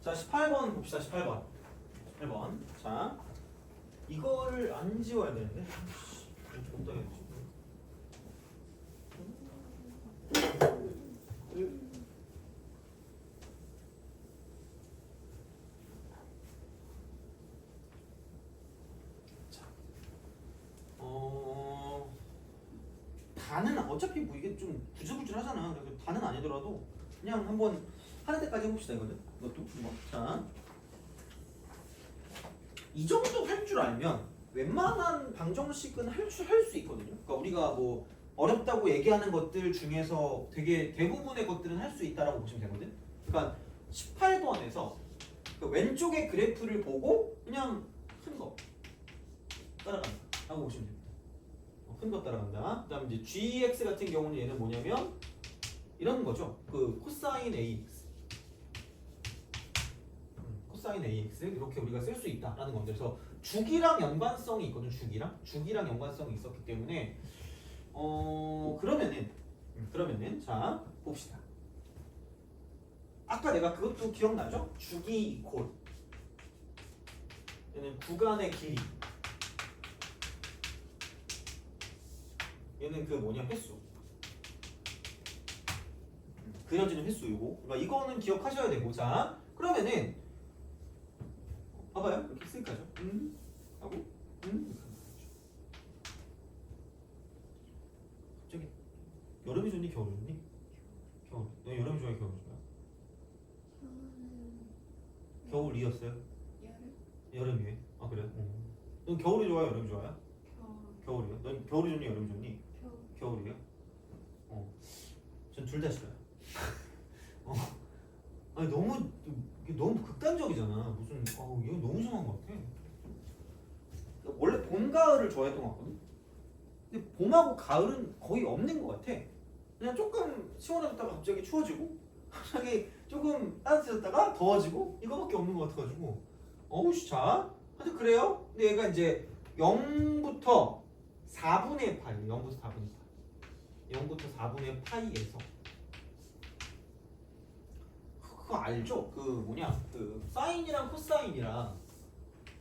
자, 18번 봅시다. 18번. 18번. 자, 이거를 안 지워야 되는데. 좀 더 해야지. 자, 다는 어차피 뭐 이게 좀 구질구질하잖아. 그래서 다는 아니더라도 그냥 한번 하는 데까지 해봅시다 이거는. 이것도 한번. 자, 이 정도 할 줄 알면 웬만한 방정식은 할 수 있거든요. 그러니까 우리가 뭐 어렵다고 얘기하는 것들 중에서 되게 대부분의 것들은 할 수 있다라고 보시면 되거든. 그러니까 18번에서 그 왼쪽의 그래프를 보고 그냥 큰 거 따라간다 라고 보시면 됩니다. 큰 거 따라간다. 그 다음에 이제 gx 같은 경우는 얘는 뭐냐면 이런 거죠. 그 코사인 ax 코사인 ax 이렇게 우리가 쓸 수 있다라는 건데, 그래서 주기랑 연관성이 있거든. 주기랑 연관성이 있었기 때문에 그러면은 자 봅시다. 아까 내가 그것도 기억나죠? 주기 이퀄 얘는 구간의 길이, 얘는 그 뭐냐 횟수, 그려지는 횟수 요거. 그러니까 이거는 기억하셔야 되고. 자 그러면은 봐봐요. 이렇게 쓸까죠? 하고 갑자기 여름이 좋니 겨울이 좋니? 겨울. 너 여름이 좋아해 겨울이 좋아해? 겨울이었어요? 여름이에요? 아 그래요? 넌 겨울이 좋아요 여름이 좋아요? 겨울이요? 넌 겨울이 좋니 여름이 좋니? 겨울이요? 전 둘 다 싫어요. 아니 너무 극단적이잖아. 무슨 이거 너무 심한 것 같아. 원래 봄 가을을 좋아했던 것 같거든. 근데 봄하고 가을은 거의 없는 것 같아. 그냥 조금 시원해졌다가 갑자기 추워지고, 갑자기 조금 따뜻해졌다가 더워지고, 이거밖에 없는 것 같아가지고. 어우씨. 자 하여튼 그래요. 근데 얘가 이제 0부터 4분의 파이, 0부터 4분의 파이, 0부터 4분의 파이에서 그거 알죠? 그 뭐냐, 그 사인이랑 코사인이랑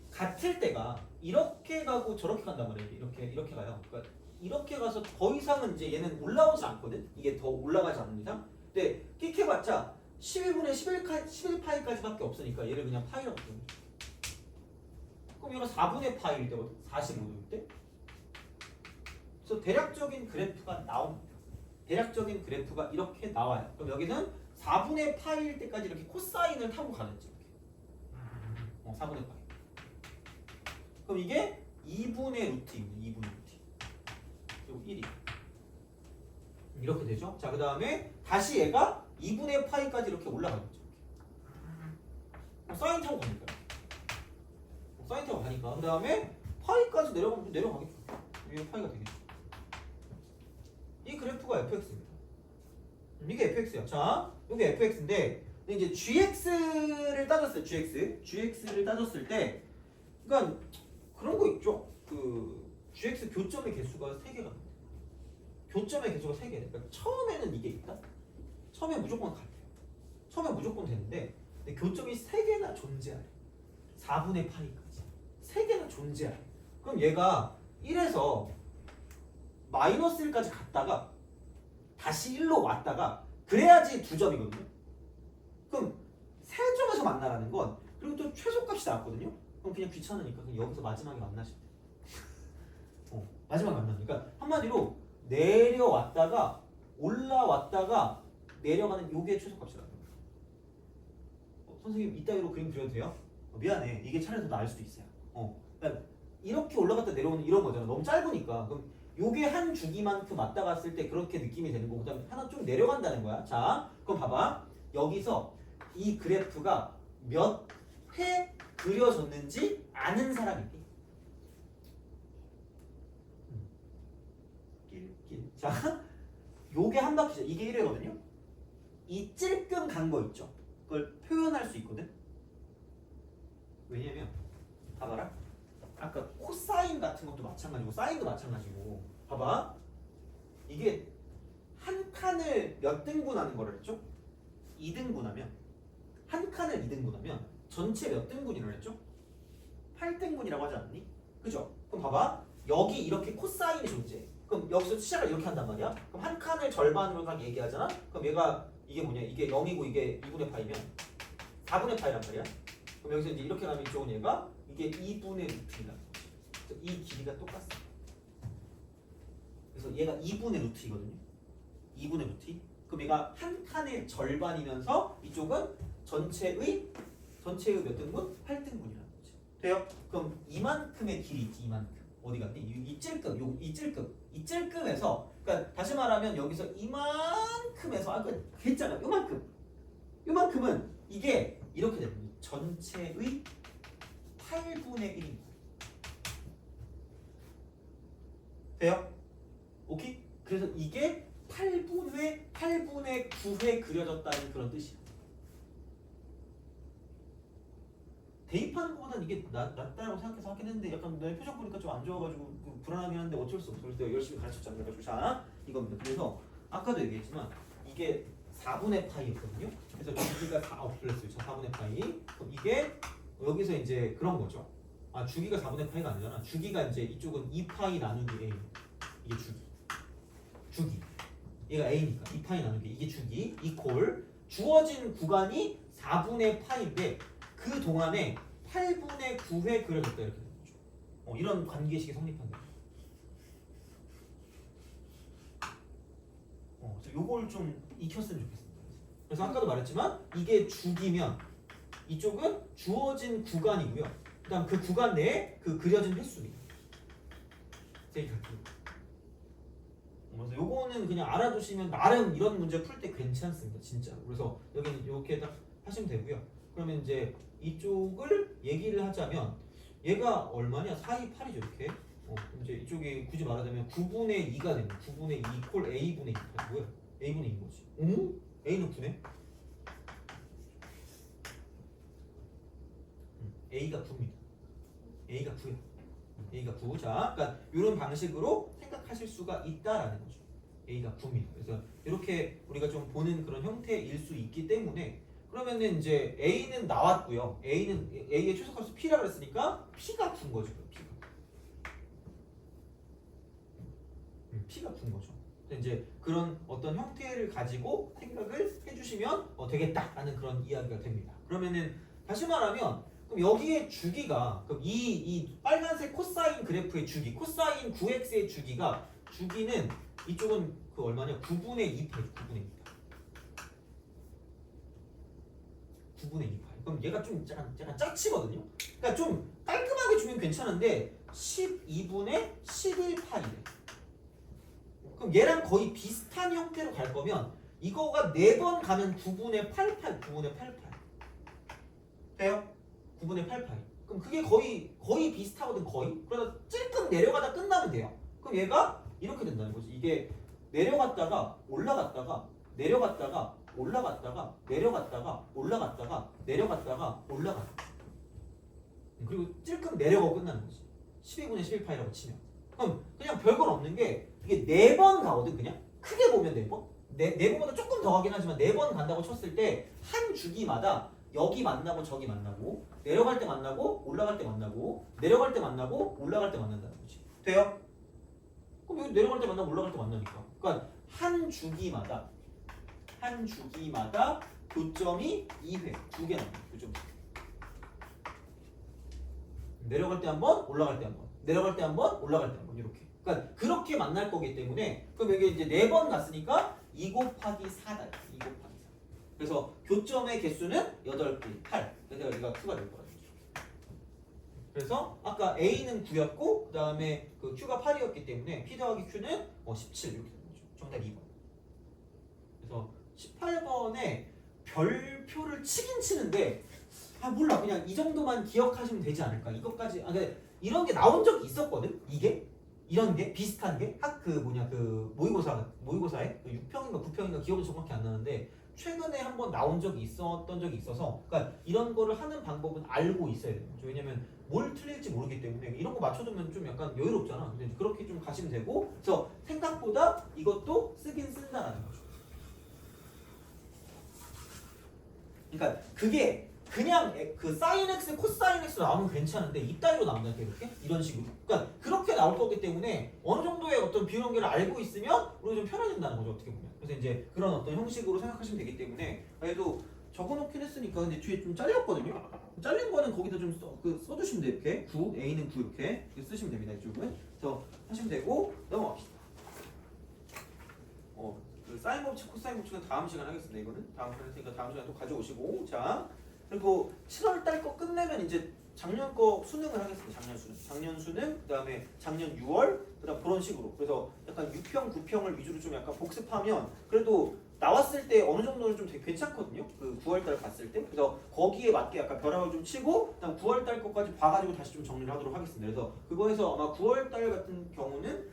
같을 때가 이렇게 가고 저렇게 간단 말이에요. 이렇게 가요. 그러니까 이렇게 가서 더 이상은 이제 얘는 올라오지 않거든. 이게 더 올라가지 않는 이상. 근데 끽해봤자 12분의 11파이까지밖에 없으니까 얘를 그냥 파이라고 부르는 거죠. 그럼 얘가 4분의 파이일 때거든. 45도일 때. 그래서 대략적인 그래프가 나옵니다. 대략적인 그래프가 이렇게 나와요. 그럼 여기는 4분의 파이일 때까지 이렇게 코사인을 타고 가는지 이렇게. 4분의 파이. 그럼 이게 2분의 루트입니다. 2분의 루트. 그리고 1이. 이렇게 되죠. 자, 그 다음에 다시 얘가 2분의 파이까지 이렇게 올라가겠죠. 사인 타고 가니까. 사인 타고 가니까. 그 다음에 파이까지 내려가겠죠. 위에 파이가 되겠죠. 이 그래프가 fx입니다. 이게 fx야. 자, 이게 fx인데 이제 gx를 따졌어요. gx를 따졌을 때, 그러니까 그런 거 있죠. 그 gx 교점의 개수가 3개가 됩니다. 교점의 개수가 3개. 그러니까 처음에는 이게 있다. 처음에 무조건 같아요. 처음에 무조건 되는데, 근데 교점이 3개나 존재하래. 4분의 파이까지 3개나 존재하래. 그럼 얘가 1에서 마이너스 1까지 갔다가 다시 1로 왔다가 그래야지 2점이거든요. 그럼 3점에서 만나라는 건, 그리고 또 최소값이 나왔거든요. 그럼 그냥 귀찮으니까 그냥 여기서 마지막에 만나실 때. 마지막에 만나니까 한마디로 내려왔다가 올라왔다가 내려가는 요게 최소값이라는 거예요. 선생님 이따위로 그림 그려도 돼요? 미안해. 이게 차라리 더 나을 수도 있어요. 그러니까 이렇게 올라갔다 내려오는 이런 거잖아. 너무 짧으니까. 그럼 요게 한 주기만큼 왔다 갔을 때 그렇게 느낌이 되는 거고, 그다음에 하나 좀 내려간다는 거야. 자, 그럼 봐봐. 여기서 이 그래프가 몇 회 그려졌는지 아는 사람이니? 자, 요게 한 바퀴죠. 이게 1회거든요. 이 찔끔 간 거 있죠. 그걸 표현할 수 있거든. 왜냐면 봐봐라. 아까 코사인 같은 것도 마찬가지고 사인도 마찬가지고, 봐봐. 이게 한 칸을 몇 등분하는 거를 했죠? 2등분하면 한 칸을 2등분하면 전체 몇 등분이라고 했죠? 8등분이라고 하지 않니? 그죠? 그럼 봐봐. 여기 이렇게 코사인이 존재해. 그럼 여기서 시작을 이렇게 한단 말이야. 그럼 한 칸을 절반으로 딱 얘기하잖아. 그럼 얘가 이게 뭐냐? 이게 0이고 이게 2분의 파이면 4분의 파이란 말이야. 그럼 여기서 이제 이렇게 가면 이쪽은 얘가 이게 2분의 루트이다. 이 길이가 똑같어. 그래서 얘가 2분의 루트이거든요. 2분의 루트. 그럼 얘가 한 칸의 절반이면서 이쪽은 전체의 몇 등분? 8등분이라는 거지. 돼요? 그럼 이만큼의 길이 있지. 이만큼. 어디 갔니? 이 찔끔, 이 찔끔에서, 그러니까 다시 말하면 여기서 이만큼에서 아까 했잖아. 요만큼은 이게 이렇게 됩니다. 전체의 8분의 1입니다. 돼요? 오케이? 그래서 이게 8분의 9회 그려졌다는 그런 뜻이야. 대입하는 것보다는 이게 낫다라고 생각해서 하긴 했는데 약간 내 표정 보니까 좀 안 좋아가지고 불안하긴 한데 어쩔 수 없어. 그래서 내가 열심히 가르쳤잖아. 그래가지고 자 이겁니다. 그래서 아까도 얘기했지만 이게 4분의 파이였거든요. 그래서 주기가 4분의 파이. 그럼 이게 여기서 이제 그런 거죠. 아 주기가 4분의 파이가 아니잖아. 주기가 이제 이쪽은 2파이 나누기 a. 이게 주기. 얘가 a니까 2파이 나누기 이게 주기 이콜 주어진 구간이 4분의 파인데 그 동안에 8분의 9회 그려졌다 이렇게 되는 거죠. 이런 관계식이 성립한다. 요걸 좀 익혔으면 좋겠습니다. 그래서 아까도 말했지만 이게 주기면 이쪽은 주어진 구간이고요. 그다음 그 구간 내에 그 그려진 횟수입니다. 그래서 요거는 그냥 알아두시면 나름 이런 문제 풀 때 괜찮습니다. 진짜. 그래서 여기는 이렇게 딱 하시면 되고요. 그러면 이제 이쪽을 얘기를 하자면 얘가 얼마냐? 4, 2, 8이죠. 이렇게. 이제 이쪽이 굳이 말하자면 9분의 2가 됩니다. 9분의 2 콜 A분의 2가 뭐야? A분의 2인 거지. 오? A는 9네? A가 9입니다. A가 9야. A가 9. 자, 그러니까 이런 방식으로 생각하실 수가 있다라는 거죠. A가 9입니다. 그래서 이렇게 우리가 좀 보는 그런 형태일 수 있기 때문에 그러면은 이제 A는 나왔고요. A의 최소값이 P라 그랬으니까 P가 9인 거죠. P가 9인 거죠. 이제 그런 어떤 형태를 가지고 생각을 해주시면 되겠다라는 그런 이야기가 됩니다. 그러면은 다시 말하면 그럼 여기에 주기가 그럼 이 빨간색 코사인 그래프의 주기, 코사인 9x의 주기는 이쪽은 그 얼마냐? 9분의 2파이, 9분의 2파이. 9분의 2파이. 그럼 얘가 좀 약간 짜치거든요. 그러니까 좀 깔끔하게 주면 괜찮은데 12분의 11파이래. 그럼 얘랑 거의 비슷한 형태로 갈 거면 이거가 4번 가면 9분의 8파이, 9분의 8파이. 돼요? 9분의 8파이. 그럼 그게 거의 비슷하거든, 거의. 그러다 찔끔 내려가다 끝나면 돼요. 그럼 얘가 이렇게 된다는 거지. 이게 내려갔다가 올라갔다가 내려갔다가 올라갔다가 내려갔다가 올라갔다가 내려갔다가 올라갔다. 그리고 찔끔 내려가고 끝나는 거지. 12분의 11파이라고 치면. 그럼 그냥 별건 없는 게 이게 4번 가거든, 그냥. 크게 보면 4번. 4번보다 조금 더 가긴 하지만 4번 간다고 쳤을 때 한 주기마다 여기 만나고 저기 만나고 내려갈 때 만나고 올라갈 때 만나고 내려갈 때 만나고 올라갈 때 만난다는 거지. 돼요? 그럼 여기 내려갈 때 만나고 올라갈 때 만나니까. 그러니까 한 주기마다 교점이 2회, 2개 나옵니다. 교점. 내려갈 때 한 번, 올라갈 때 한 번. 내려갈 때 한 번, 올라갈 때 한 번. 이렇게. 그러니까 그렇게 만날 거기 때문에 그럼 여기 이제 4번 갔으니까 2 곱하기 4다. 2 곱하기 4. 그래서 교점의 개수는 8개, 8. 그래서 여기가 Q가 될 거라는 거죠. 그래서 아까 A는 9였고 그 다음에 그 Q가 8이었기 때문에 P 더하기 Q는 17 이렇게 되는 거죠. 정답 2번. 그래서 18번에 별표를 치긴 치는데 몰라 그냥 이 정도만 기억하시면 되지 않을까. 이것까지 근데 이런 게 나온 적이 있었거든. 이런 게 비슷한 게 그 모의고사에 6평인가 9평인가 기억이 정확히 안 나는데 최근에 한번 나온 적이 있었던 적이 있어서 그러니까 이런 거를 하는 방법은 알고 있어야 되는 거죠. 왜냐면 뭘 틀릴지 모르기 때문에 이런 거 맞춰두면 좀 약간 여유롭잖아. 근데 그렇게 좀 가시면 되고 그래서 생각보다 이것도 쓰긴 쓴다라는 거죠. 그러니까 그게 그냥 그 사인 x, 코사인 x 나오면 괜찮은데 이따위로 나온다니까 이렇게 이런 식으로. 그러니까 그렇게 나올 거기 때문에 어느 정도의 어떤 비율 관계를 알고 있으면 우리가 좀 편해진다는 거죠 어떻게 보면. 그래서 이제 그런 어떤 형식으로 생각하시면 되기 때문에 그래도 적어놓긴 했으니까 근데 뒤에 좀 잘렸거든요. 잘린 거는 거기다 좀 써주시면 돼요. 이렇게 9, A는 9 이렇게 쓰시면 됩니다. 이쪽은. 그래서 하시면 되고 넘어갑시다. 그 사인 법칙, 코사인 법칙은 다음 시간 하겠습니다. 이거는 다음 시간 했으니까 다음 시간에 또 가져오시고 자 그리고 7월 달 거 끝내면 이제 작년 거 수능을 하겠습니다. 작년 수능 그다음에 작년 6월 그다음 그런 식으로. 그래서 약간 6평, 9평을 위주로 좀 약간 복습하면 그래도 나왔을 때 어느 정도는 좀 되게 괜찮거든요. 그 9월 달 갔을 때. 그래서 거기에 맞게 약간 벼락을 좀 치고 그다음 9월 달 거까지 봐가지고 다시 좀 정리를 하도록 하겠습니다. 그래서 그거에서 아마 9월 달 같은 경우는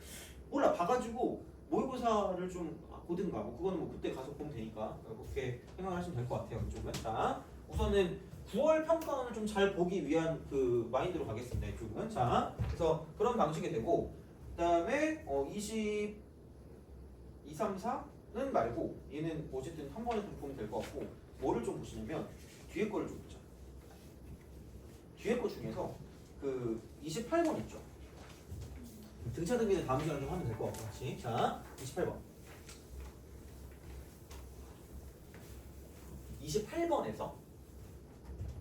몰라 봐가지고 모의고사를 좀 보든가 뭐 그거는 뭐 그때 가서 보면 되니까 그렇게 생각을 하시면 될 것 같아요. 이쪽은. 자 우선은 9월 평가원을 좀 잘 보기 위한 그 마인드로 가겠습니다. 이쪽은. 자 그래서 그런 방식이 되고 그다음에 2, 3, 4는 말고 얘는 어쨌든 한 번에 좀 보면 될 것 같고 뭐를 좀 보시냐면 뒤에 거를 좀 보자. 뒤에 거 중에서 그 28번 있죠. 등차 등비는 다음 시간에 좀 하면 될 것 같고 같이. 자 28번. 28번에서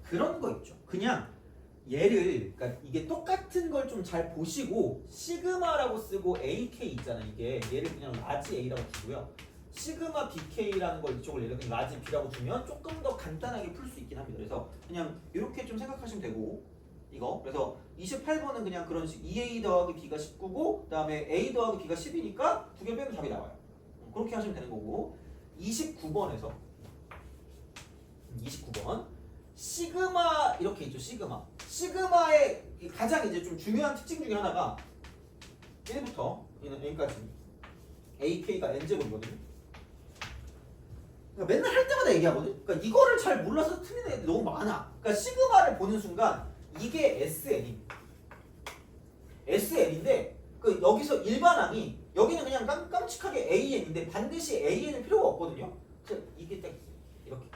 그런 거 있죠. 그냥 얘를 그러니까 이게 똑같은 걸 좀 잘 보시고 시그마라고 쓰고 AK 있잖아. 이게 얘를 그냥 라지 A라고 두고요. 시그마 BK라는 걸 이쪽을 얘를 그냥 라지 B라고 두면 조금 더 간단하게 풀 수 있긴 합니다. 그래서 그냥 이렇게 좀 생각하시면 되고 이거 그래서 28번은 그냥 그런 식 2A 더하기 B가 19고 그 다음에 A 더하기 B가 10이니까 두 개 빼면 답이 나와요. 그렇게 하시면 되는 거고 29번에서 29번 시그마 이렇게 있죠. 시그마의 가장 이제 좀 중요한 특징 중에 하나가 1부터 얘는 A까지 AK가 N제곱이거든요. 그러니까 맨날 할 때마다 얘기하거든. 그러니까 이거를 잘 몰라서 틀리는 애들이 너무 많아. 그러니까 시그마를 보는 순간 이게 SN인데 그 여기서 일반항이 여기는 그냥 깜찍하게 AN인데 반드시 AN은 필요가 없거든요. 그래서 이게 딱 있어요. 이렇게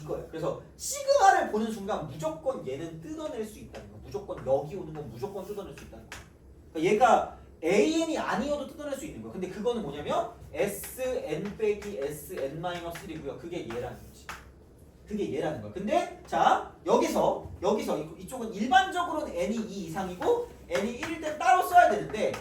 이거예요. 그래서 시그마를 보는 순간 무조건 얘는 뜯어낼 수 있다는 거. 무조건 여기 오는 건 무조건 뜯어낼 수 있다는 거. 그러니까 얘가 AN이 아니어도 뜯어낼 수 있는 거야. 근데 그거는 뭐냐면 SN 빼기 SN-1이고요. 그게 얘라는 거지. 그게 얘라는 거야. 근데 자 여기서 이쪽은 일반적으로는 N이 2 이상이고 N이 1일 땐 따로 써야 되는데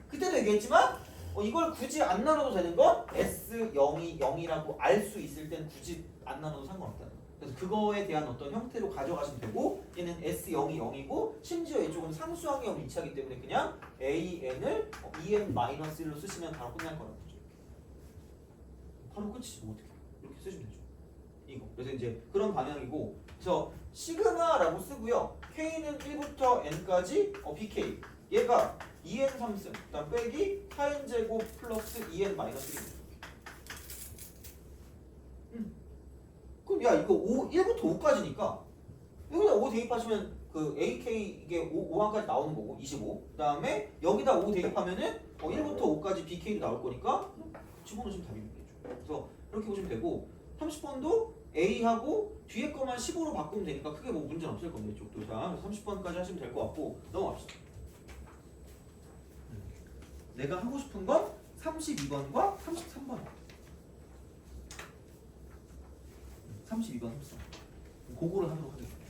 그때도 얘기했지만 이걸 굳이 안 나눠도 되는 건 S0이 0이라고 알 수 있을 땐 굳이 안 나눠도 상관없다는 거예요. 그래서 그거에 대한 어떤 형태로 가져가시면 되고 얘는 S0이 0이고 심지어 이쪽은 상수항의 0 위치하기 때문에 그냥 AN을 EN-1로 쓰시면 바로 끝날 거라는 거죠. 바로 끝이지 뭐 어떻게 이렇게 쓰시면 되죠. 이거. 그래서 이제 그런 방향이고 그래서 시그마라고 쓰고요. K는 1부터 N까지 BK 얘가 2n 3승 그다음 빼기 4n제곱 플러스 2n 마이너스 1 그럼 야 이거 1부터 5까지니까 여기다 5 대입하시면 그 AK 이게 5항까지 나오는 거고 25 그다음에 여기다 5 대입하면은 1부터 5까지 BK도 나올 거니까 집어넣으시면 답이 되겠죠. 그래서 이렇게 보시면 되고 30번도 A하고 뒤에 거만 15로 바꾸면 되니까 크게 뭐 문제는 없을 겁니다. 이쪽도. 자 30번까지 하시면 될 것 같고 넘어갑시다. 내가 하고 싶은 건 32번과 33번. 32번, 33번. 그거를 하도록 하겠습니다.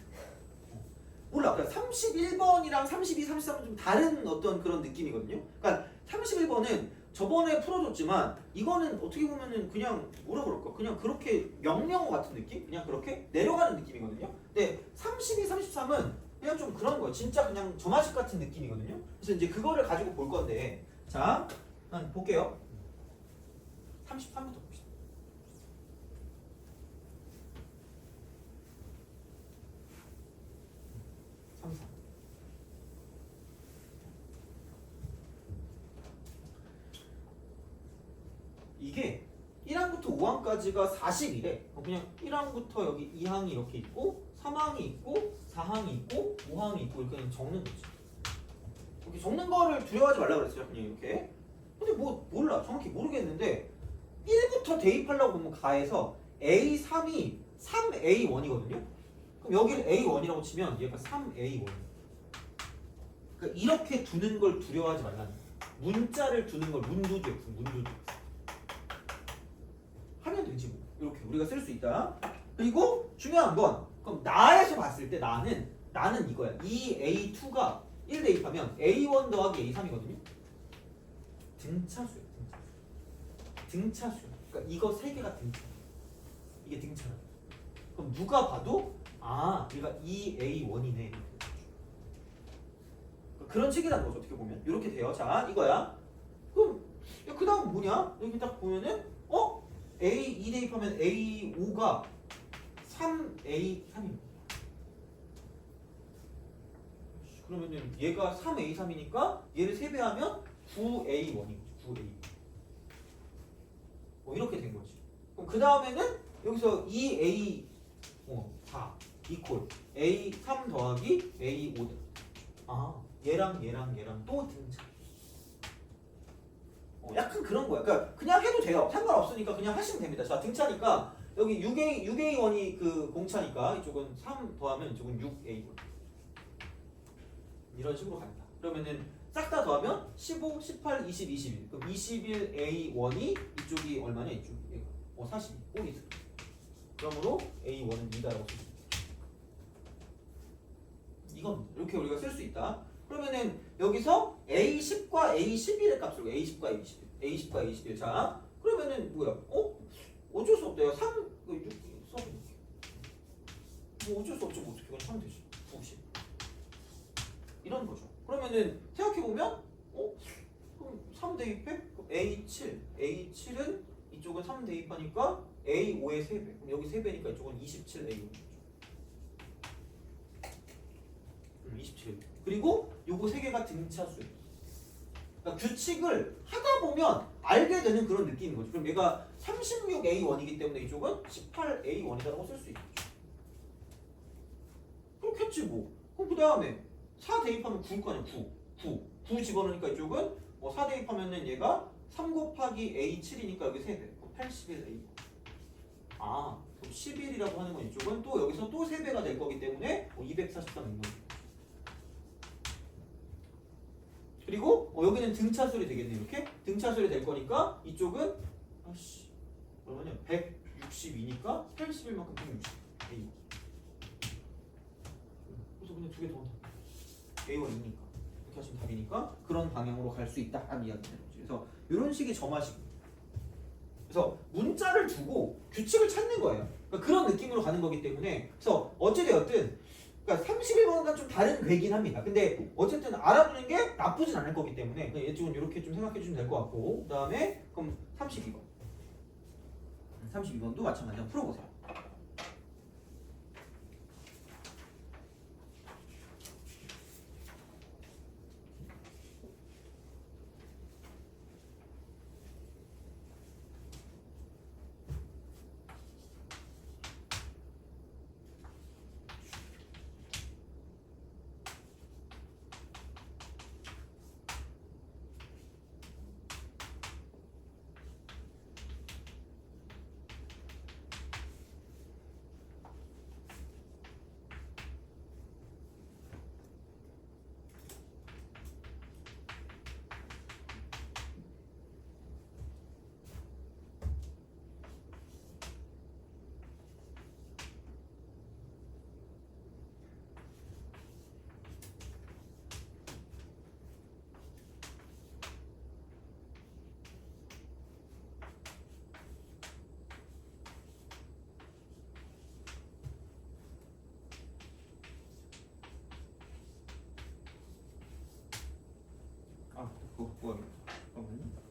몰라. 그러니까 31번이랑 32, 33은 좀 다른 어떤 그런 느낌이거든요. 그러니까 31번은 저번에 풀어줬지만 이거는 어떻게 보면은 그냥 뭐라 그럴까? 그냥 그렇게 명령어 같은 느낌? 그냥 그렇게 내려가는 느낌이거든요. 근데 32, 33은 그냥 좀 그런 거예요. 진짜 그냥 점화식 같은 느낌이거든요. 그래서 이제 그거를 가지고 볼 건데 자, 한번 볼게요. 33부터 봅시다. 이게 1항부터 5항까지가 40이래. 그냥 1항부터 여기 2항이 이렇게 있고 3항이 있고 4항이 있고 5항이 있고 이렇게 그냥 적는 거지. 이렇게 적는 거를 두려워하지 말라고 그랬어요. 그냥 이렇게. 근데 뭐 몰라. 정확히 모르겠는데 1부터 대입하려고 보면 가에서 A3이 3A1이거든요. 그럼 여기를 A1이라고 치면 얘가 3A1. 그러니까 이렇게 두는 걸 두려워하지 말라는 거야. 문자를 두는 걸 문두주 X, 문두주 X. 하면 되지 뭐. 이렇게 우리가 쓸 수 있다. 그리고 중요한 건 그럼 나에서 봤을 때 나는 이거야. 이 A2가 1 대입하면 A1 더하기 A3이거든요. 등차수야. 등차수. 그러니까 이거 세 개가 등차. 이게 등차라. 그럼 누가 봐도 얘가 2A1이네. 그런 식이라는 거죠. 어떻게 보면 이렇게 돼요. 자, 이거야. 그럼 그 다음 뭐냐? 여기 딱 보면은 A 2 대입하면 A5가 3A3입니다. 그러면은 얘가 3A3이니까 얘를 3배하면 9A1이죠. 9A. 이렇게 된 거지. 그럼 그 다음에는 여기서 2A4 이퀄 A3 더하기 A5. 얘랑 또 등차. 약간 그런 거야. 그러니까 그냥 해도 돼요. 상관없으니까 그냥 하시면 됩니다. 자, 등차니까 여기 6A1이 그 공차니까 이쪽은 3 더하면 이쪽은 6A1. 이런 식으로 간다. 그러면은 싹 다 더하면 15, 18, 20, 21. 그럼 21A1이 이쪽이 얼마냐? 이쪽이 42. 보이스. 그러므로 A1은 2다라고 쓸 수 있다. 이건 이렇게 우리가 쓸 수 있다. 그러면은 여기서 A10과 A11의 값을 A10과 A11, A10과 A11. 자, 그러면은 뭐야? 어쩔 수 없다. 3, 6 써볼게. 뭐 어쩔 수 없지. 뭐 어떻게 그냥 하면 되지. 90. 이런 거죠. 그러면은 생각해보면 그럼 3 대입해? A7. A7은 이쪽은 3 대입하니까 A5의 3배. 그럼 여기 3배니까 이쪽은 27A5. 27. 그리고 요거 3개가 등차수예요. 그러니까 규칙을 하다 보면 알게 되는 그런 느낌인 거죠. 그럼 얘가 36A1이기 때문에 이쪽은 18A1이라고 쓸 수 있겠죠. 그렇겠지 뭐. 그럼 그 다음에 4 대입하면 9일 거 아니야. 9 집어넣으니까 이쪽은 4 대입하면은 얘가 3 곱하기 A7이니까 여기 3배. 81A. 그럼 11이라고 하는 건 이쪽은 또 여기서 또 3배가 될 거기 때문에 243인 거죠. 그리고 여기는 등차수리 되겠네. 이렇게 등차수리 될 거니까 이쪽은 얼마냐? 162니까 81만큼 160. A1. 그래서 그냥 2개 더 넣어. A1이니까 이렇게 하시면 답이니까 그런 방향으로 갈 수 있다 하는 이야기가 되는 거지. 그래서 이런 식의 점화식. 그래서 문자를 두고 규칙을 찾는 거예요. 그러니까 그런 느낌으로 가는 거기 때문에 그래서 어찌되었든 그러니까 31번과 좀 다른 궤긴 합니다. 근데 어쨌든 알아두는 게 나쁘진 않을 거기 때문에 이쪽은 이렇게 좀 생각해 주시면 될 것 같고 그 다음에 그럼 32번 32번도 마찬가지로 풀어보세요. 그거 구하겠다. 잠깐만요.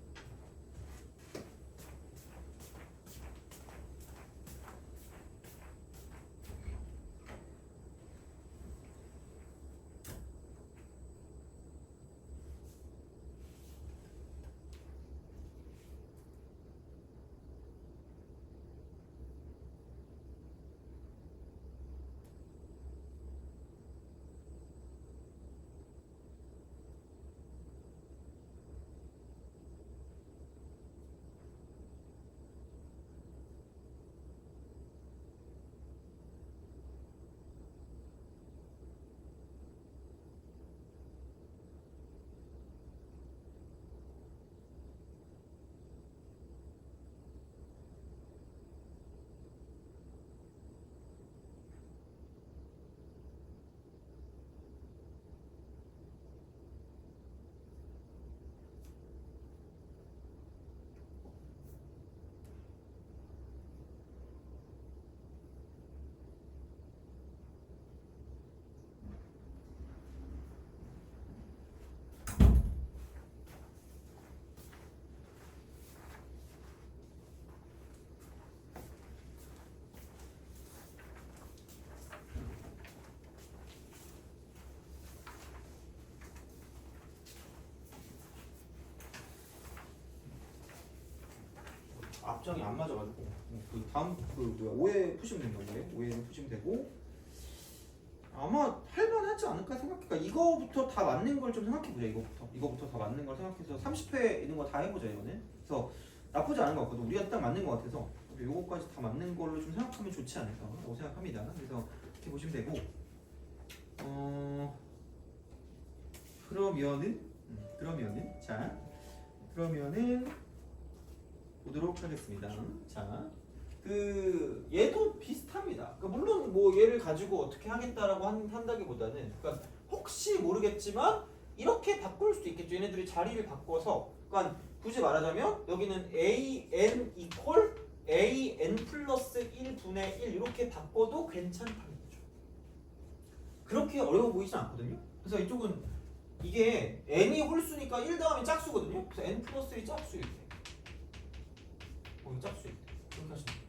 답장이 안 맞아가지고 그 다음 그 뭐야 오해 푸시면 된다. 오해 푸시면 되고 아마 할만하지 않을까 생각해. 그러니까 이거부터 다 맞는 걸 좀 생각해보자. 이거부터 다 맞는 걸 생각해서 30회 있는 거 다 해보자 이거는. 그래서 나쁘지 않은 것 같거든. 우리가 딱 맞는 것 같아서 요거까지 다 맞는 걸로 좀 생각하면 좋지 않을까라고 생각합니다. 그래서 이렇게 보시면 되고 그러면은 보도록 하겠습니다. 자, 그 얘도 비슷합니다. 그러니까 물론 뭐 얘를 가지고 어떻게 하겠다라고 한다기보다는 그러니까 혹시 모르겠지만 이렇게 바꿀 수도 있겠죠. 얘네들이 자리를 바꿔서 그러니까 굳이 말하자면 여기는 an 이퀄 an 플러스 1분의 1 이렇게 바꿔도 괜찮다는 거죠. 그렇게 어려워 보이진 않거든요. 그래서 이쪽은 이게 n이 홀수니까 1 더하면 짝수거든요. 그래서 n 플러스 1이 짝수일 때 짝수일 때 그렇게 하시면 됩니다.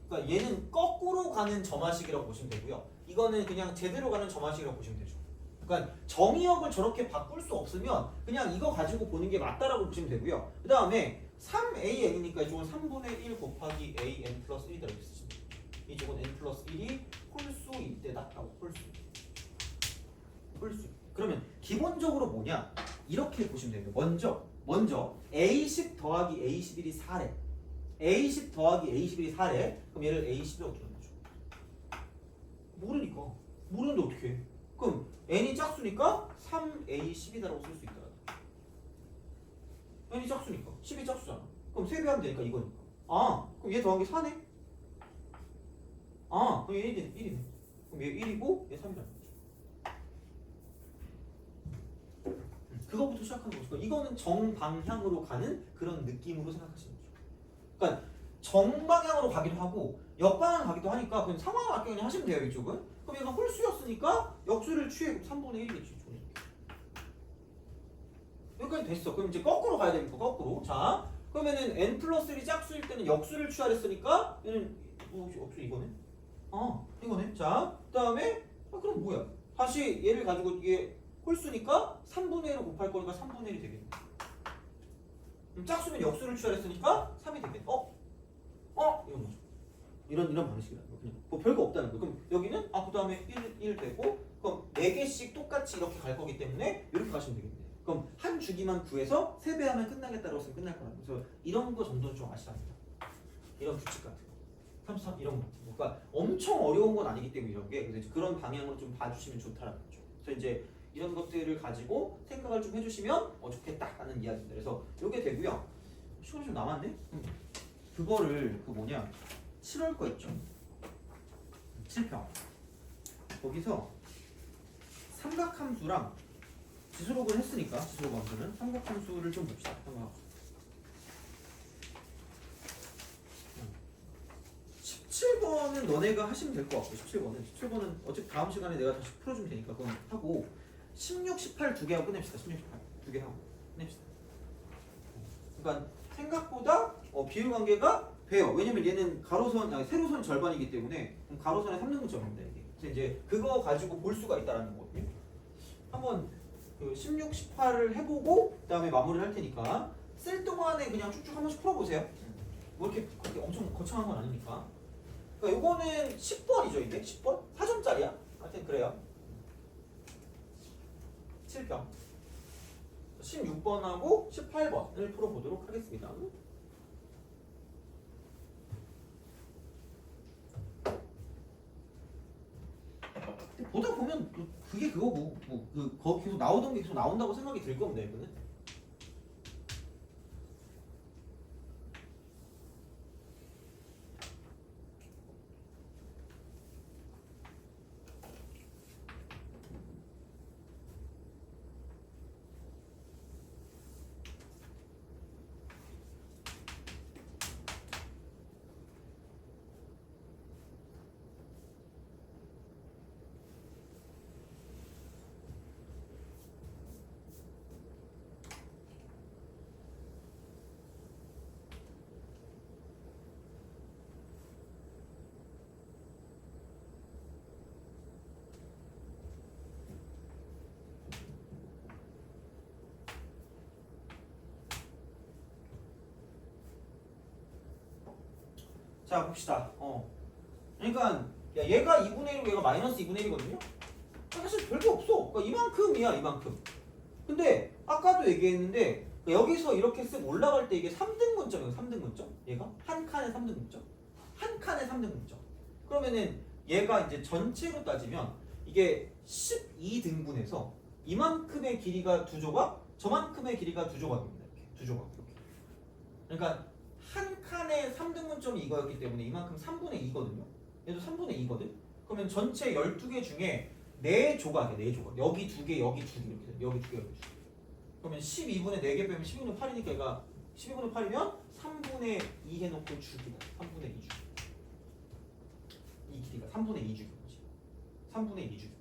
그러니까 얘는 거꾸로 가는 점화식이라고 보시면 되고요. 이거는 그냥 제대로 가는 점화식이라고 보시면 되죠. 그러니까 정의역을 저렇게 바꿀 수 없으면 그냥 이거 가지고 보는 게 맞다라고 보시면 되고요. 그 다음에 3an이니까 이쪽은 3분의 1 곱하기 an 플러스 1이라고 쓰시면 돼요. 이쪽은 n 플러스 1이 홀수일 때다라고 홀수. 그러면 기본적으로 뭐냐? 이렇게 보시면 됩니다. 먼저 a10 더하기 a11이 4래. a10 더하기 a11이 4래. 그럼 얘를 a10이라고 두는 거죠. 모르는데 어떻게 해? 그럼 n이 짝수니까 3a10이다라고 쓸 수 있다. n이 짝수니까 10이 짝수잖아. 그럼 3배하면 되니까 이거니까. 그럼 얘 더한 게 4네? 그럼 얘 1이네. 그럼 얘 1이고 얘 3이라는 거죠. 그거부터 시작하는 거죠. 이거는 정방향으로 가는 그런 느낌으로 생각하시는 거죠. 그러니까 정방향으로 가기도 하고 역방향으로 가기도 하니까 그냥 상황을 맞게 그냥 하시면 돼요. 이쪽은. 그럼 얘가 홀수였으니까 역수를 취해 3분의 1이겠지. 여기까지 됐어. 그럼 이제 거꾸로 가야 되니까 거꾸로. 자, 그러면은 n 플러스 1이 짝수일 때는 역수를 취하랬으니까 얘는 역수 이거네. 이거네. 자, 그다음에 그럼 뭐야? 다시 얘를 가지고 이게 홀수니까 3분의 1을 곱할 거니까 3분의 1이 되겠네. 그럼 짝수면 역수를 취하랬으니까 3이 되겠네. 이런 거죠. 이런 방식이라는 거. 그냥 뭐 별거 없다는 거. 그럼 여기는 그 다음에 1 되고 그럼 4개씩 똑같이 이렇게 갈 거기 때문에 이렇게 가시면 되겠네. 그럼 한 주기만 구해서 3배하면 끝나겠다라고 했으면 끝날 거라고. 그래서 이런 거 정도는 좀 아시랍니다. 이런 규칙 같은 거. 33 이런 거 같은 거. 그러니까 엄청 어려운 건 아니기 때문에 이런 게 그래서 그런 방향으로 좀 봐주시면 좋다라는 거죠. 그래서 이제 이런 것들을 가지고 생각을 좀 해주시면 좋겠다라는 이야기입니다. 그래서 이게 되고요. 시간이 좀 남았네? 그거를 그 뭐냐 7월 거 있죠? 7평 거기서 삼각함수랑 지수록을 했으니까 지수록 함수는 삼각함수를 좀 봅시다. 삼각함수 17번은 너네가 하시면 될 것 같고 17번은 어차피 다음 시간에 내가 다시 풀어주면 되니까 그건 하고 16, 18 두 개 하고 끝냅시다. 16, 18 두 개 하고 끝냅시다. 그러니까 생각보다 비율 관계가 돼요. 왜냐면 얘는 세로선 절반이기 때문에 가로선의 3등분점입니다. 이게. 그래서 이제 그거 가지고 볼 수가 있다라는 거거든요. 한번 그 16, 18을 해보고 그다음에 마무리를 할 테니까 쓸 동안에 그냥 쭉쭉 한 번씩 풀어보세요. 뭐 이렇게 그렇게 엄청 거창한 건 아니니까. 그러니까 요거는 10번이죠. 이게 10번? 4점짜리야. 하여튼 그래요. 7평 16번하고 18번을 풀어보도록 하겠습니다. 보다 보면 그게 그거고 거기 계속 나오던 게 계속 나온다고 생각이 들 겁니다. 이거는 자 봅시다. 그러니까 야, 얘가 2분의 1이고 얘가 마이너스 2분의 1이거든요. 사실 별게 없어. 그러니까 이만큼이야 이만큼. 근데 아까도 얘기했는데 여기서 이렇게 쓱 올라갈 때 이게 3등분점이에요. 3등분점. 얘가 한 칸에 3등분점. 한 칸에 3등분점. 그러면은 얘가 이제 전체로 따지면 이게 12등분해서 이만큼의 길이가 두 조각, 저만큼의 길이가 두 조각입니다. 이렇게 두 조각. 이렇게. 그러니까 한 칸에 3등분점이 이거였기 때문에 이만큼 3분의 2거든요. 얘도 3분의 2거든. 그러면 전체 12개 중에 4조각이야. 4조각. 여기 2개, 여기 2개 이렇게 돼. 여기 2개, 여기 2개. 그러면 12분의 4개 빼면 12분의 8이니까 얘가 12분의 8이면 3분의 2 해놓고 주기다. 3분의 2 주기. 이 길이가 3분의 2 주기인 거지. 3분의 2 주기.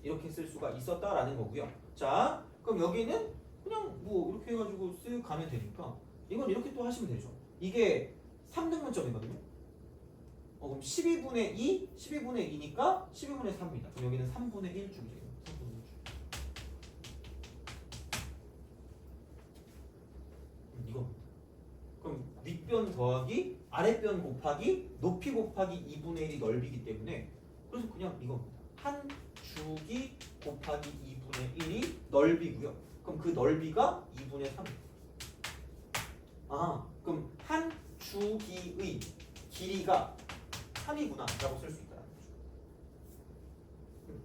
이렇게 쓸 수가 있었다라는 거고요. 자, 그럼 여기는 그냥 뭐 이렇게 해가지고 쓱 가면 되니까 이건 이렇게 또 하시면 되죠. 이게 3등분점이거든요. 그럼 12분의 2, 12분의 2니까 12분의 3입니다. 그럼 여기는 3분의 1 주기죠. 3분의 1 주기. 이겁니다. 그럼 윗변 더하기 아랫변 곱하기 높이 곱하기 2분의 1이 넓이기 때문에 그래서 그냥 이겁니다. 한 주기 곱하기 2분의 1이 넓이고요. 그럼 그 넓이가 2분의 3. 그럼 한 주기의 길이가 3이구나 라고 쓸 수 있다는 거죠.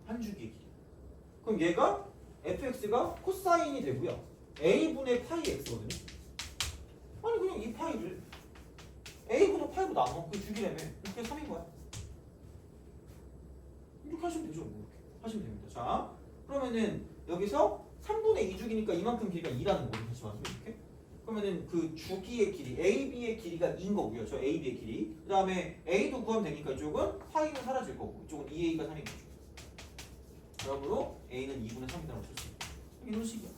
한 주기의 길이. 그럼 얘가 fx가 코사인이 되고요. a분의 파이 x거든요. 아니 그냥 이 파이를 a분의 파이로 나눠. 그 주기라며. 이렇게 3인 거야. 이렇게 하시면 되죠. 뭐 이렇게 하시면 됩니다. 자, 그러면은 여기서 3분의 2주기니까 이만큼 길이가 2라는 거죠. 다시 말해서 이렇게. 그러면은 그 주기의 길이 AB의 길이가 2인 거고요. 저 AB의 길이. 그 다음에 A도 구하면 되니까 이쪽은 파이는 사라질 거고 이쪽은 2A가 3인 거죠. 그러므로 A는 2분의 3이라고 쓸 수 있다. 이런 식이야.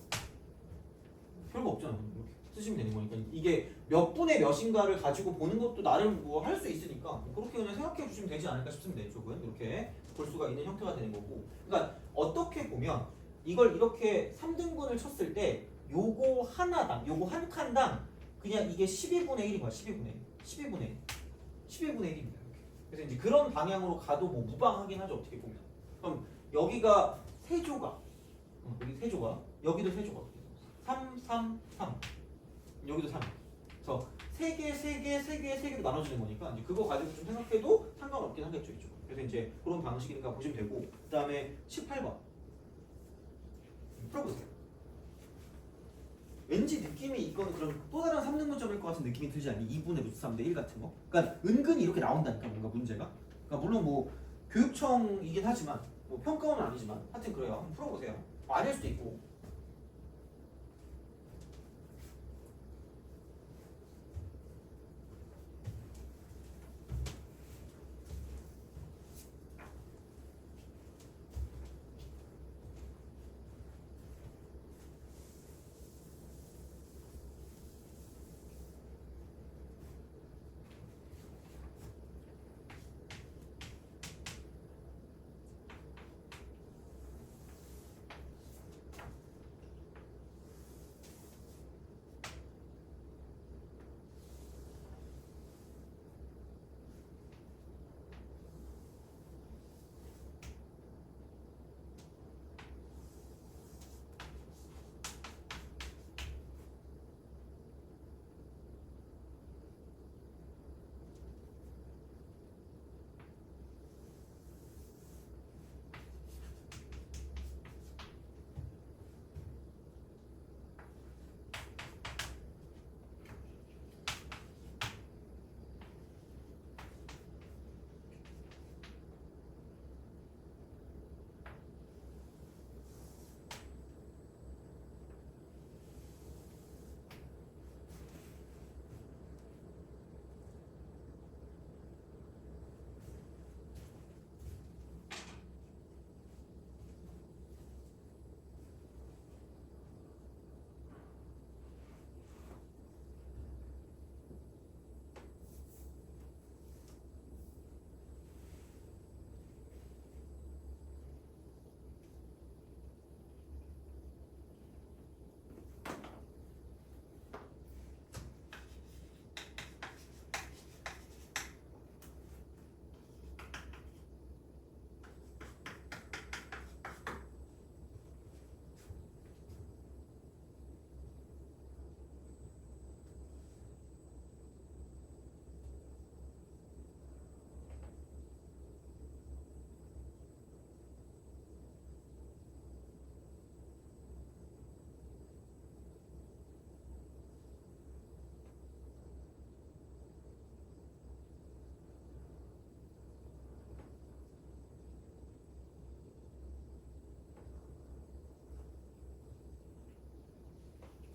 별거 없잖아. 이렇게 쓰시면 되는 거니까 이게 몇 분의 몇인가를 가지고 보는 것도 나름 뭐 할 수 있으니까 그렇게 그냥 생각해 주시면 되지 않을까 싶습니다. 이쪽은 이렇게 볼 수가 있는 형태가 되는 거고. 그러니까 어떻게 보면 이걸 이렇게 3등분을 쳤을 때 요거 하나당, 요거 한 칸당 그냥 이게 12분의 1인 거야. 12분의 1. 12분의 1. 12분의 1입니다. 이렇게. 그래서 이제 그런 방향으로 가도 뭐 무방하긴 하죠. 어떻게 보면. 그럼 여기가 3조각. 여기 3조각. 여기도 3조각. 3, 3, 3. 여기도 3. 그래서 3개, 3개, 3개, 3개로 나눠지는 거니까 이제 그거 가지고 좀 생각해도 상관없긴 하겠죠. 이쪽. 그래서 이제 그런 방식이니까 보시면 되고. 그 다음에 18번. 풀어보세요. 왠지 느낌이 이건 그런 또 다른 3등분점일 것 같은 느낌이 들지 않니? 2분의 루트 3대 1 같은 거? 그러니까 은근히 이렇게 나온다니까 뭔가 문제가. 그러니까 물론 뭐 교육청이긴 하지만 뭐 평가원은 아니지만 하여튼 그래요. 한번 풀어보세요. 아닐 수도 있고.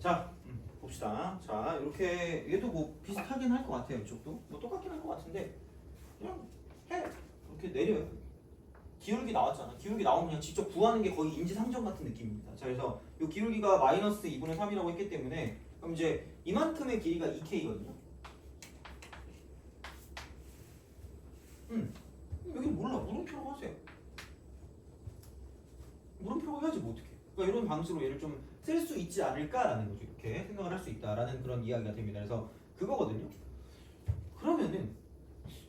자, 봅시다. 자, 이렇게 얘도 뭐 비슷하긴 할 것 같아요. 이쪽도 뭐 똑같긴 할 것 같은데 그냥 해. 이렇게 내려요. 기울기 나왔잖아. 기울기 나오면 그냥 직접 구하는 게 거의 인지상정 같은 느낌입니다. 자, 그래서 이 기울기가 마이너스 2분의 3이라고 했기 때문에 그럼 이제 이만큼의 길이가 2k거든요. 여기 몰라. 물음표라고 하세요. 물음표라고 해야지 뭐 어떡해. 그러니까 이런 방식으로 얘를 좀 쓸 수 있지 않을까라는 거죠. 이렇게 생각을 할 수 있다라는 그런 이야기가 됩니다. 그래서 그거거든요. 그러면은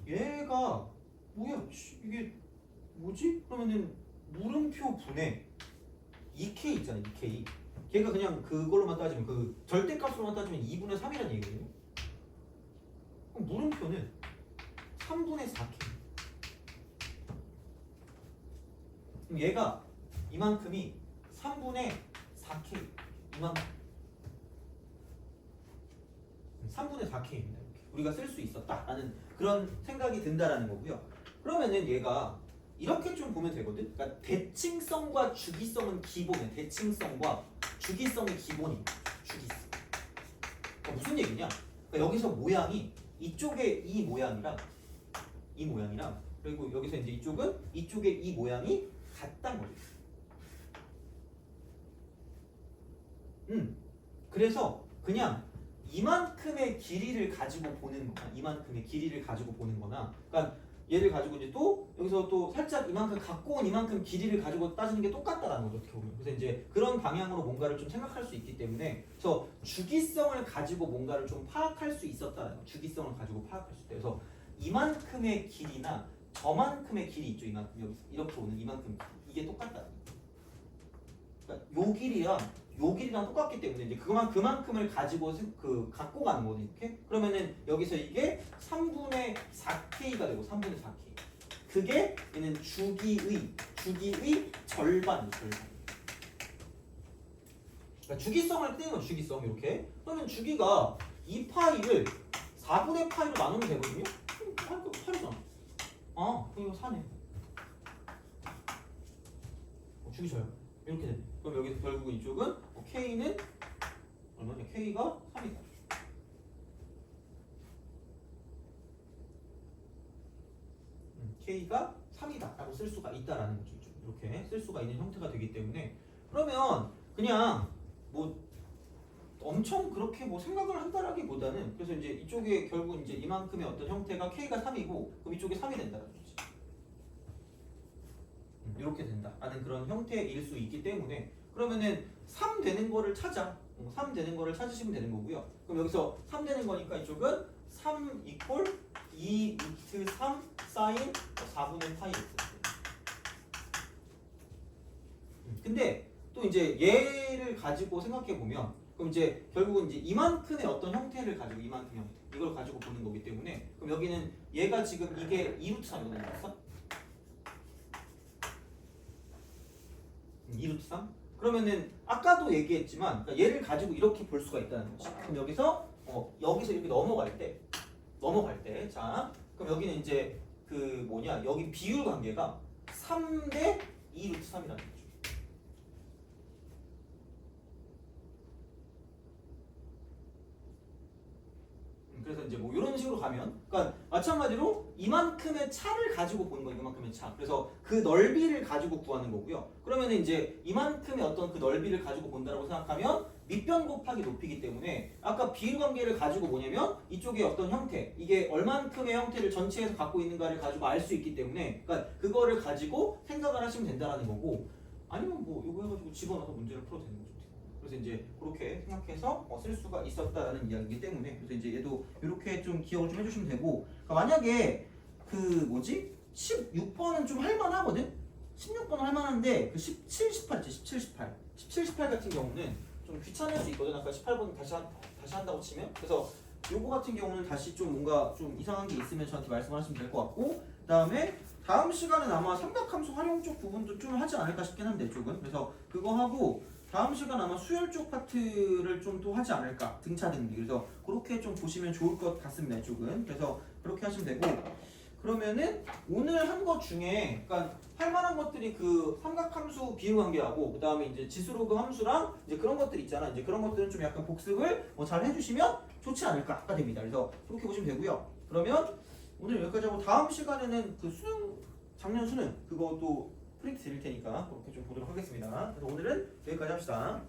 얘가 뭐야? 이게 뭐지? 그러면은 물음표 분의 2k 있잖아요. 2k. 걔가 그냥 그걸로만 따지면 그 절대값으로만 따지면 2분의 3이라는 얘기거든요. 그럼 물음표는 3분의 4k. 그럼 얘가 이만큼이 3분의 4k 이만큼 3분의 4k입니다. 우리가 쓸 수 있었다라는 그런 생각이 든다라는 거고요. 그러면은 얘가 이렇게 좀 보면 되거든. 그러니까 대칭성과 주기성은 기본이야. 대칭성과 주기성이 기본입니다. 주기성. 그러니까 무슨 얘기냐? 그러니까 여기서 모양이 이쪽에 이 모양이랑 그리고 여기서 이제 이쪽은 이쪽에 이 모양이 같단 거죠. 그래서 그냥 이만큼의 길이를 가지고 보는 거나 그러니까 얘를 가지고 이제 또 여기서 또 살짝 이만큼 갖고 온 이만큼 길이를 가지고 따지는 게 똑같다라는 거죠. 어떻게 보면. 그래서 이제 그런 방향으로 뭔가를 좀 생각할 수 있기 때문에 그래서 주기성을 가지고 뭔가를 좀 파악할 수 있었다는 거. 주기성을 가지고 파악할 수 있다. 그래서 이만큼의 길이나 저만큼의 길이 있죠. 이만큼 여기서 이렇게 오는 이만큼 이게 똑같다는 거. 그러니까 요 길이랑 똑같기 때문에 이제 그만큼을 가지고 갖고 가는 거거든요. 이렇게. 그러면은 여기서 이게 3분의 4k가 되고 3분의 4k. 그게 얘는 주기의 절반. 그러니까 주기성을 떼는 거 주기성 이렇게. 그러면 주기가 2파이를 4분의 파이로 나누면 되거든요. 파이잖아. 아, 이거 4네. 주기 져요. 이렇게 되네. 그럼 여기서 결국은 이쪽은 K는 얼마냐? K가 3이다. K가 3이다 라고 쓸 수가 있다라는 거죠. 이렇게 쓸 수가 있는 형태가 되기 때문에 그러면 그냥 뭐 엄청 그렇게 뭐 생각을 한다라기보다는 그래서 이제 이쪽에 결국 이제 이만큼의 어떤 형태가 K가 3이고 그럼 이쪽에 3이 된다는 거지. 이렇게 된다라는 그런 형태일 수 있기 때문에 그러면은 3 되는 거를 찾아. 3 되는 거를 찾으시면 되는 거고요. 그럼 여기서 3 되는 거니까 이쪽은 3 이퀄 2 루트 3 사인 4분의 파이 x. 근데 또 이제 얘를 가지고 생각해 보면 그럼 이제 결국은 이제 이만큼의 어떤 형태를 가지고 이만큼 형태 이걸 가지고 보는 거기 때문에 그럼 여기는 얘가 지금 이게 2 루트 3이거든요. 맞어? 2루트 3? 그러면은 아까도 얘기했지만 그러니까 얘를 가지고 이렇게 볼 수가 있다는 거지. 그럼 여기서 이렇게 넘어갈 때 자, 그럼 여기는 이제 여기 비율 관계가 3대 2루트 3이라는 거죠. 그래서 이제 뭐 이런 식으로 가면 그러니까 마찬가지로 이만큼의 차를 가지고 보는 거예요. 이만큼의 차. 그래서 그 넓이를 가지고 구하는 거고요. 그러면 이제 이만큼의 어떤 그 넓이를 가지고 본다고 생각하면 밑변 곱하기 높이기 때문에 아까 비율 관계를 가지고 뭐냐면 이쪽에 어떤 형태 이게 얼만큼의 형태를 전체에서 갖고 있는가를 가지고 알 수 있기 때문에 그러니까 그거를 가지고 생각을 하시면 된다라는 거고 아니면 뭐 이거 해가지고 집어넣어서 문제를 풀어도 되는 거죠. 그래서 이제 그렇게 생각해서 쓸 수가 있었다라는 이야기이기 때문에 그래서 이제 얘도 이렇게 좀 기억을 좀 해주시면 되고 그러니까 만약에 16번은 좀 할만하거든? 16번은 할만한데 17, 18 있지 17, 18 17, 18 같은 경우는 좀 귀찮을 수 있거든. 아까 18번은 다시 한다고 치면 그래서 요거 같은 경우는 다시 좀 뭔가 좀 이상한 게 있으면 저한테 말씀하시면 될 것 같고 그 다음에 다음 시간은 아마 삼각함수 활용 쪽 부분도 좀 하지 않을까 싶긴 한데 쪽은 그래서 그거 하고 다음 시간 아마 수열 쪽 파트를 좀 또 하지 않을까 등차 등비 그래서 그렇게 좀 보시면 좋을 것 같습니다. 이쪽은 그래서 그렇게 하시면 되고 그러면은 오늘 한 것 중에 그러니까 할 만한 것들이 그 삼각함수 비율관계하고 그 다음에 이제 지수로그 함수랑 이제 그런 것들 있잖아. 이제 그런 것들은 좀 약간 복습을 잘 해주시면 좋지 않을까가 됩니다. 그래서 그렇게 보시면 되고요. 그러면 오늘 여기까지 하고 다음 시간에는 그 수능 작년 수능 그것도 프린트 드릴 테니까 그렇게 좀 보도록 하겠습니다. 그래서 오늘은 여기까지 합시다.